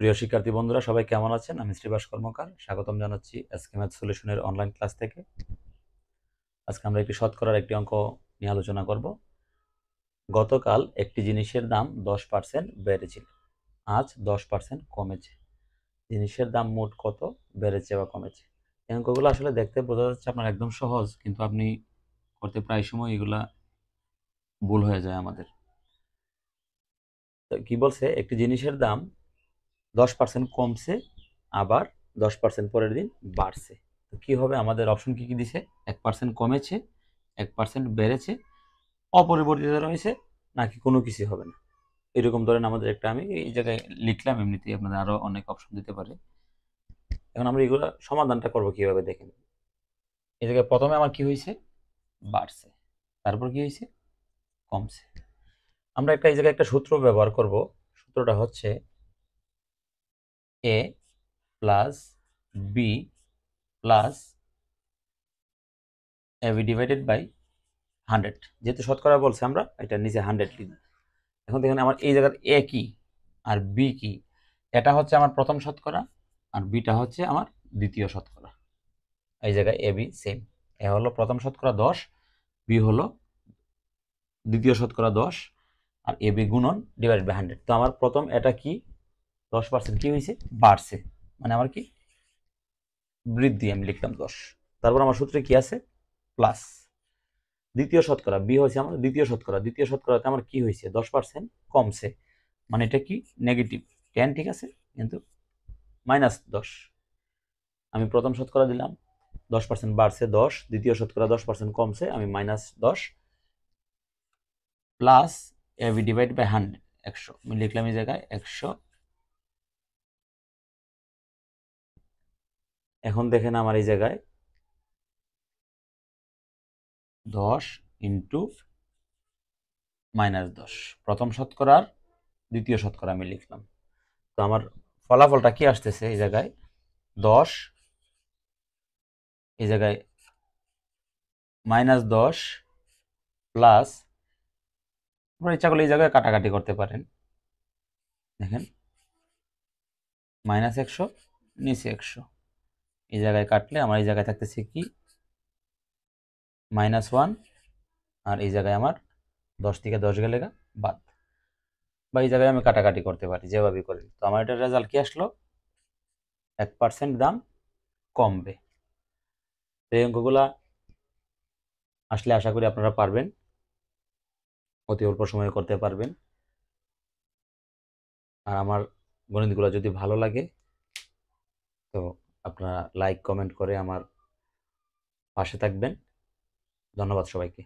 প্রিয় শিক্ষার্থী বন্ধুরা, সবাই কেমন আছেন? আমি শ্রীবাস কর্মকার স্বাগতম জানাচ্ছি এসকে ম্যাথ সলিউশনের অনলাইন ক্লাস থেকে। আজকে আমরা একটি শতকরার একটি অঙ্ক নিয়ে আলোচনা করব। গতকাল একটি জিনিসের দাম 10% বেড়েছিল, আজ 10% কমেছে। জিনিসের দাম মোট কত বেড়েছে বা কমেছে? এই অঙ্কগুলো আসলে দেখতে বোঝা যাচ্ছে আপনার একদম সহজ, কিন্তু আপনি করতে প্রায় সময় এগুলা ভুল হয়ে যায় আমাদের। তো কি বলছে, একটি জিনিসের দাম 10% কমছে, আবার 10% পরের দিন বাড়ছে। তো কি হবে? আমাদের অপশন কি কি দিছে? 1% কমেছে, 1% বেড়েছে, অপরিবর্তিত রয়েছে, নাকি কোনো কিছু হবে না। এরকম ধরেন আমাদের একটা আমি এই জায়গায় লিখলাম, এমনিতেই আপনাদের আরো অনেক অপশন দিতে পারে। এখন আমরা এগুলো সমাধানটা করব কিভাবে দেখেন। এই জায়গায় প্রথমে আমার কি হয়েছে? বাড়ছে। তারপর কি হয়েছে? কমছে। আমরা একটা এই জায়গায় একটা সূত্র ব্যবহার করব। সূত্রটা হচ্ছে a plus B plus ab divided by 100। যেহেতু শতকরা বলছে, আমরা এটা নিচে 100 লিখব। এখন দেখেন আমার এই জায়গার এ কি আর বি কি। এটা হচ্ছে আমার প্রথম শতকরা, আর বিটা হচ্ছে আমার দ্বিতীয় শতকরা। এই জায়গায় এ বি সেম। এ হলো প্রথম শতকরা 10, বি হলো দ্বিতীয় শতকরা 10, আর এ বি গুণন ডিভাইড বাই 100। তো আমার প্রথম এটা কি 10% কি হয়েছে? বাড়ছে, মানে আমার কি বৃদ্ধি। আমি লিখলাম 10। তারপর আমার সূত্রে কি আছে? প্লাস দ্বিতীয় শতকরা, বি হয়েছে আমার দ্বিতীয় শতকরা। দ্বিতীয় শতকরাতে আমার কি হয়েছে? 10% কমছে, মানে এটা কি নেগেটিভ 10, ঠিক আছে, কিন্তু -10। আমি প্রথম শতকরা দিলাম, 10% বাড়ছে 10, দ্বিতীয় শতকরা 10% কমছে, আমি -10 প্লাস এবি ডিভাইড বাই 100, 100 আমি লিখলাম এই জায়গায় 100। এখন দেখেন আমার এই জায়গায় 10 ইন্টু -10, প্রথম শতকরার দ্বিতীয় শতকরা আমি লিখলাম। তো আমার ফলাফলটা কি আসতেছে? এই জায়গায় 10, এই জায়গায় -10 প্লাস, আপনারা ইচ্ছা করলে এই জায়গায় কাটাকাটি করতে পারেন। দেখেন -100 নিচে 100, এই জায়গায় কাটলে আমার এই জায়গায় থাকতেছে কি -1, আর এই জায়গায় আমার 10 থেকে 10 গেলে বাদ। বা এই জায়গায় আমি কাটাকাটি করতে পারি, যেভাবে করি। তো আমার এটার রেজাল্ট কি আসলো? 1% দাম কমবে। তো এই অঙ্কগুলা আসলে আশা করি আপনারা পারবেন, অতি অল্প সময়ে করতে পারবেন। আর আমার গণিতগুলো যদি ভালো লাগে, তো আপনারা লাইক কমেন্ট করে আমার পাশে থাকবেন। ধন্যবাদ সবাইকে।